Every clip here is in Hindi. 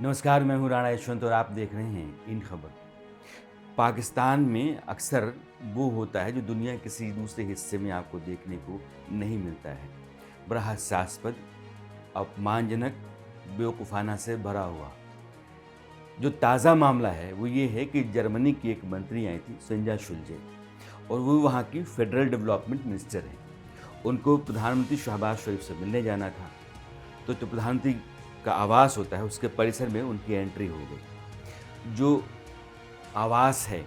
नमस्कार, मैं हूँ राणा यशवंत और आप देख रहे हैं इन खबर। पाकिस्तान में अक्सर वो होता है जो दुनिया के किसी दूसरे हिस्से में आपको देखने को नहीं मिलता है। बड़ा हास्यास्पद, अपमानजनक, बेवकूफ़ाना से भरा हुआ। जो ताज़ा मामला है वो ये है कि जर्मनी की एक मंत्री आई थी संजा शुल्जे और वो वहाँ की फेडरल डेवलपमेंट मिनिस्टर हैं। उनको प्रधानमंत्री शहबाज शरीफ से मिलने जाना था। तो जो प्रधानमंत्री का आवास होता है उसके परिसर में उनकी एंट्री हो गई। जो आवास है,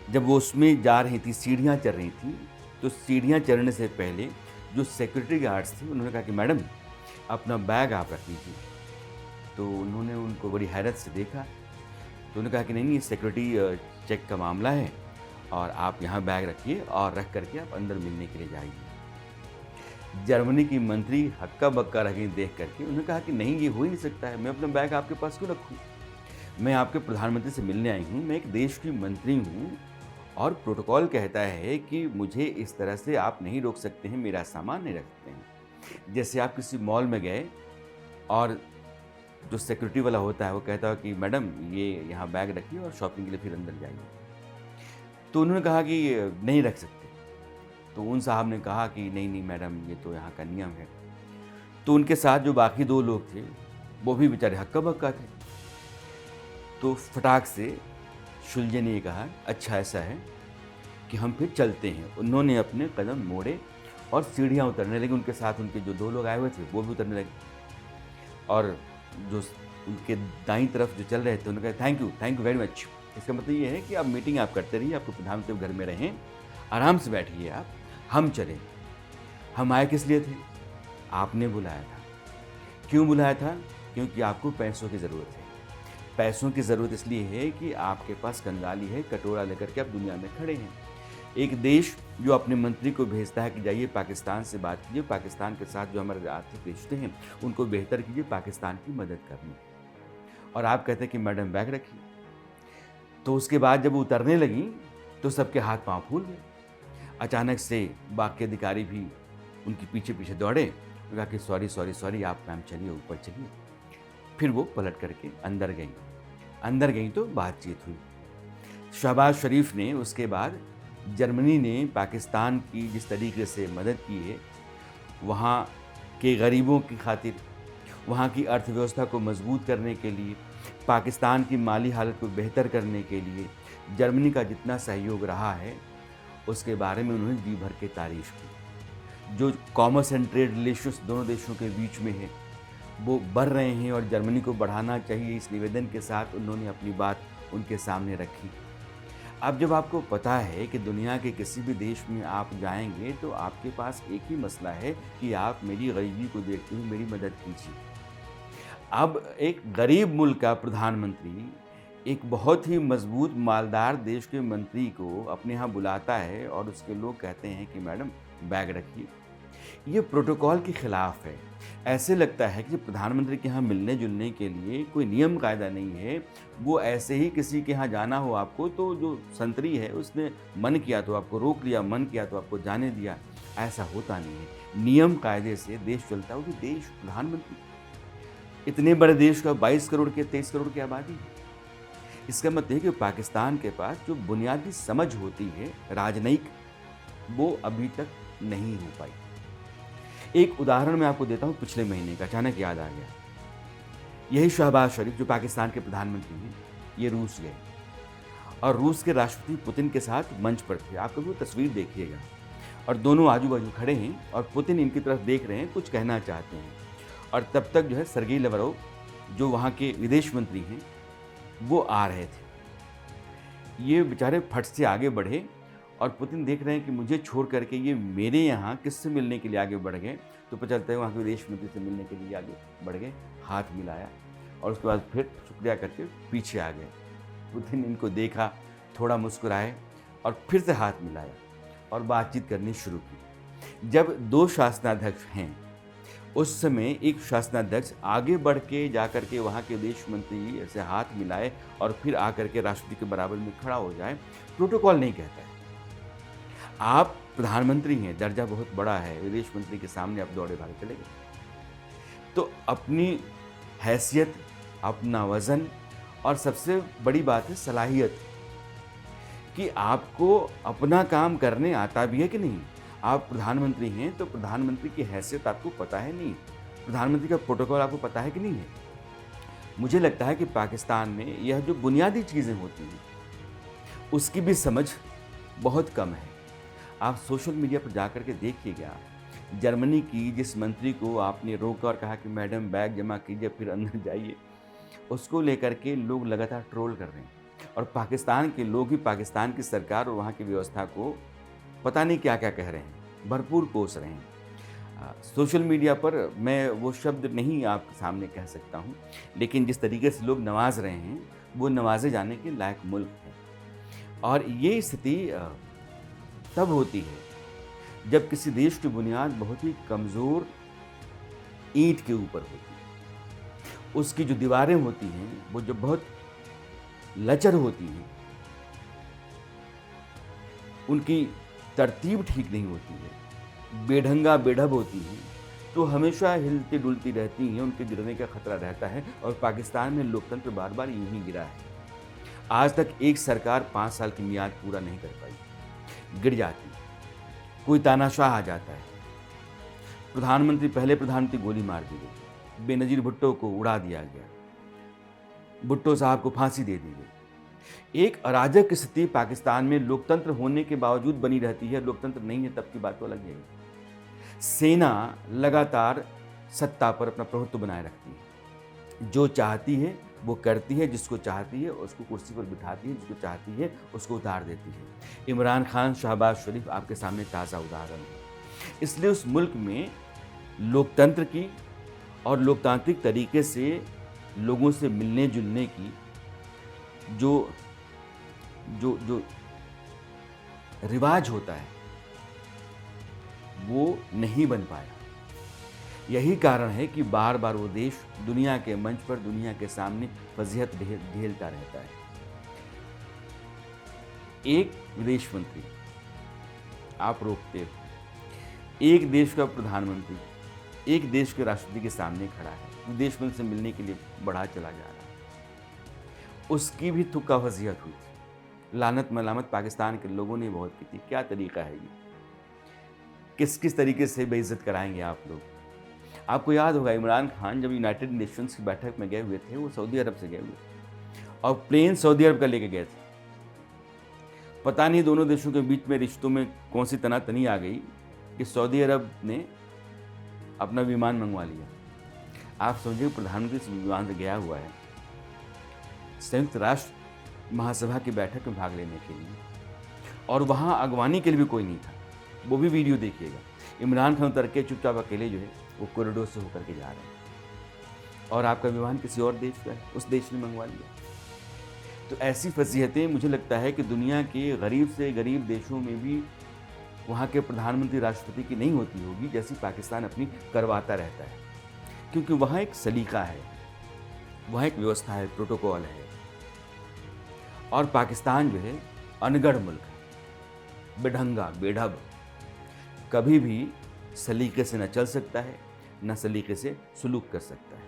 जब वो उसमें जा रही थी, सीढ़ियाँ चढ़ रही थी, तो सीढ़ियाँ चढ़ने से पहले जो सिक्योरिटी गार्ड्स थे उन्होंने कहा कि मैडम अपना बैग आप रख लीजिए। तो उन्होंने उनको बड़ी हैरत से देखा। तो उन्होंने कहा कि नहीं, ये सिक्योरिटी चेक का मामला है और आप यहाँ बैग रखिए और रख करके आप अंदर मिलने के लिए जाइए। जर्मनी की मंत्री हक्का-बक्का रह गईं देख करके। उन्होंने कहा कि नहीं, ये हो ही नहीं सकता है, मैं अपना बैग आपके पास क्यों रखूँ? मैं आपके प्रधानमंत्री से मिलने आई हूँ, मैं एक देश की मंत्री हूँ और प्रोटोकॉल कहता है कि मुझे इस तरह से आप नहीं रोक सकते हैं, मेरा सामान नहीं रख सकते हैं। जैसे आप किसी मॉल में गए और जो सिक्योरिटी वाला होता है वो कहता है कि मैडम ये यहाँ बैग रखिए और शॉपिंग के लिए फिर अंदर जाइए। तो उन्होंने कहा कि नहीं रख सकते। तो उन साहब ने कहा कि नहीं, नहीं मैडम, ये तो यहाँ का नियम है। तो उनके साथ जो बाकी 2 लोग थे, वो भी बेचारे हक्का-बक्का थे। तो फटाक से शुल्जे ने ये कहा, अच्छा ऐसा है कि हम फिर चलते हैं। उन्होंने अपने कदम मोड़े और सीढ़ियाँ उतरने लगे। उनके साथ उनके जो 2 लोग आए हुए थे, वो भी उतरने लगे और जो उनके दाईं तरफ जो चल रहे थे, उन्होंने कहा थैंक यू वेरी मच। इसका मतलब ये है कि अब मीटिंग आप करते रहिए, आपको प्रधानमंत्री घर में रहें, आराम से बैठिए आप, हम चलें। हम आए किस लिए थे? आपने बुलाया था। क्यों बुलाया था? क्योंकि आपको पैसों की ज़रूरत है। पैसों की ज़रूरत इसलिए है कि आपके पास कंगाली है, कटोरा लेकर के आप दुनिया में खड़े हैं। एक देश जो अपने मंत्री को भेजता है कि जाइए पाकिस्तान से बात कीजिए, पाकिस्तान के साथ जो हमारे आर्थिक रिश्ते हैं, उनको बेहतर कीजिए, पाकिस्तान की मदद करनी है। और आप कहते हैं कि मैडम बैग रखिए। तो उसके बाद जब वो उतरने लगीं, तो सबके हाथ-पाँव फूल गए। अचानक से बाकी अधिकारी भी उनके पीछे-पीछे दौड़े। उन्होंने कहा कि सॉरी आप मैम चलिए, ऊपर चलिए। फिर वो पलट करके अंदर गईं। अंदर गईं तो बातचीत हुई। शहबाज शरीफ ने उसके बाद जर्मनी ने पाकिस्तान की जिस तरीके से मदद की है, वहाँ के गरीबों की खातिर, वहाँ की अर्थव्यवस्था को मजबूत करने के लिए, पाकिस्तान की माली हालत को बेहतर करने के लिए जर्मनी का जितना सहयोग रहा है, उसके बारे में उन्होंने जी भर के तारीफ़ की। जो कॉमर्स एंड ट्रेड रिलेशंस दोनों देशों के बीच में है, वो बढ़ रहे हैं और जर्मनी को बढ़ाना चाहिए, इस निवेदन के साथ उन्होंने अपनी बात उनके सामने रखी। अब जब आपको पता है कि दुनिया के किसी भी देश में आप जाएँगे तो आपके पास एक ही मसला है कि आप मेरी गरीबी को देखते हुए मेरी मदद कीजिए। अब एक गरीब मुल्क का प्रधानमंत्री एक बहुत ही मजबूत मालदार देश के मंत्री को अपने यहाँ बुलाता है और उसके लोग कहते हैं कि मैडम बैग रखिए। ये प्रोटोकॉल के खिलाफ है। ऐसे लगता है कि प्रधानमंत्री के यहाँ मिलने-जुलने के लिए कोई नियम कायदा नहीं है। वो ऐसे ही किसी के यहाँ जाना हो आपको तो जो संतरी है उसने मन किया तो आपको रोक लिया, मन किया तो आपको जाने दिया। ऐसा होता नहीं है। नियम कायदे से देश चलता है, वो भी देश, प्रधानमंत्री। इतने बड़े देश का 22 करोड़ की 23 करोड़ की आबादी है। इसका मतलब है कि पाकिस्तान के पास जो बुनियादी समझ होती है राजनयिक, वो अभी तक नहीं हो पाई। एक उदाहरण मैं आपको देता हूँ पिछले महीने का, अचानक याद आ गया। यही शहबाज शरीफ जो पाकिस्तान के प्रधानमंत्री हैं, ये रूस गए और रूस के राष्ट्रपति पुतिन के साथ मंच पर थे। आप कभी वो तस्वीर देखिएगा और दोनों आजू-बाजू खड़े हैं और पुतिन इनकी तरफ देख रहे हैं, कुछ कहना चाहते हैं और तब तक जो है सर्गेई लाव्रोव जो वहाँ के विदेश मंत्री हैं, वो आ रहे थे। ये बेचारे फट से आगे बढ़े और पुतिन देख रहे हैं कि मुझे छोड़ करके ये मेरे यहाँ किससे मिलने के लिए आगे बढ़ गए। तो पता चलता है वहाँ के विदेश मंत्री से मिलने के लिए आगे बढ़ गए, हाथ मिलाया और उसके बाद फिर शुक्रिया करके पीछे आ गए। पुतिन इनको देखा, थोड़ा मुस्कुराए और फिर से हाथ मिलाया और बातचीत करनी शुरू की। जब 2 शासनाध्यक्ष हैं, उस समय एक शासनाध्यक्ष आगे बढ़ के जाकर के वहाँ के विदेश मंत्री से हाथ मिलाए और फिर आकर के राष्ट्रपति के बराबर में खड़ा हो जाए, प्रोटोकॉल नहीं कहता है। आप प्रधानमंत्री हैं, दर्जा बहुत बड़ा है, विदेश मंत्री के सामने आप दौड़े भागे चले गए। तो अपनी हैसियत, अपना वज़न और सबसे बड़ी बात है सलाहियत, कि आपको अपना काम करने आता भी है कि नहीं। आप प्रधानमंत्री हैं तो प्रधानमंत्री की हैसियत आपको पता है नहीं, प्रधानमंत्री का प्रोटोकॉल आपको पता है कि नहीं है। मुझे लगता है कि पाकिस्तान में यह जो बुनियादी चीज़ें होती हैं उसकी भी समझ बहुत कम है। आप सोशल मीडिया पर जाकर के देखिएगा, जर्मनी की जिस मंत्री को आपने रोका और कहा कि मैडम बैग जमा कीजिए फिर अंदर जाइए, उसको लेकर के लोग लगातार ट्रोल कर रहे हैं। और पाकिस्तान के लोग ही पाकिस्तान की सरकार और वहाँ की व्यवस्था को पता नहीं क्या-क्या कह रहे हैं, भरपूर कोस रहे हैं। सोशल मीडिया पर मैं वो शब्द नहीं आपके सामने कह सकता हूँ, लेकिन जिस तरीके से लोग नवाज़ रहे हैं, वो नवाज़े जाने के लायक मुल्क है। और ये स्थिति तब होती है जब किसी देश की बुनियाद बहुत ही कमज़ोर ईंट के ऊपर होती है। उसकी जो दीवारें होती हैं, वो जो बहुत लचर होती हैं, उनकी तरतीब ठीक नहीं होती है, बेढंगा बेढब होती हैं, तो हमेशा हिलती-डुलती रहती हैं, उनके गिरने का खतरा रहता है। और पाकिस्तान में लोकतंत्र बार-बार यूँ ही गिरा है। आज तक एक सरकार 5 साल की मियाद पूरा नहीं कर पाई, गिर जाती है, कोई तानाशाह आ जाता है। पहले प्रधानमंत्री गोली मार दी गई, बेनज़ीर भुट्टो को उड़ा दिया गया, भुट्टो साहब को फांसी दे दी गई। एक अराजक स्थिति पाकिस्तान में लोकतंत्र होने के बावजूद बनी रहती है। लोकतंत्र नहीं है तब की बात तो अलग है। सेना लगातार सत्ता पर अपना प्रभुत्व बनाए रखती है, जो चाहती है वो करती है, जिसको चाहती है उसको कुर्सी पर बिठाती है, जिसको चाहती है उसको उतार देती है। इमरान खान, शहबाज शरीफ आपके सामने ताज़ा उदाहरण है। इसलिए उस मुल्क में लोकतंत्र की और लोकतांत्रिक तरीके से लोगों से मिलने जुलने की जो जो जो रिवाज होता है वो नहीं बन पाया। यही कारण है कि बार बार वो देश दुनिया के मंच पर, दुनिया के सामने फजीहत झेलता रहता है। एक विदेश मंत्री आप रोकते हो, एक देश का प्रधानमंत्री एक देश के राष्ट्रपति के सामने खड़ा है, विदेश मंत्री से मिलने के लिए बढ़ा चला जा रहा है, उसकी भी तुक्का फजीहत हुई थी। लानत मलामत पाकिस्तान के लोगों ने बहुत की थी। क्या तरीका है ये? किस किस तरीके से बेइज्जत कराएंगे आप लोग? आपको याद होगा इमरान खान जब यूनाइटेड नेशंस की बैठक में गए हुए थे, वो सऊदी अरब से गए हुए और प्लेन सऊदी अरब का लेके गए थे। पता नहीं दोनों देशों के बीच में रिश्तों में कौन सी तनातनी आ गई कि सऊदी अरब ने अपना विमान मंगवा लिया। आप समझिए प्रधानमंत्री इस विमान से गया हुआ है संयुक्त राष्ट्र महासभा की बैठक में भाग लेने के लिए, और वहाँ अगवानी के लिए भी कोई नहीं था। वो भी वीडियो देखिएगा, इमरान खान उतर के चुपचाप अकेले जो है वो कॉरिडोर से होकर के जा रहे हैं और आपका विमान किसी और देश का है, उस देश ने मंगवा लिया। तो ऐसी फजीहतें मुझे लगता है कि दुनिया के गरीब से गरीब देशों में भी वहाँ के प्रधानमंत्री राष्ट्रपति की नहीं होती होगी, जैसी पाकिस्तान अपनी करवाता रहता है। क्योंकि वहाँ एक सलीका है, वहाँ एक व्यवस्था है, प्रोटोकॉल है। और पाकिस्तान जो है अनगढ़ मुल्क है, बेढंगा बेढब, कभी भी सलीके से न चल सकता है, न सलीके से सुलूक कर सकता है।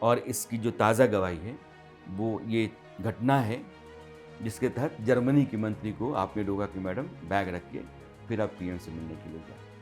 और इसकी जो ताज़ा गवाही है वो ये घटना है जिसके तहत जर्मनी की मंत्री को आपने रोका कि मैडम बैग रखिए, फिर आप पीएम से मिलने के लिए जाए।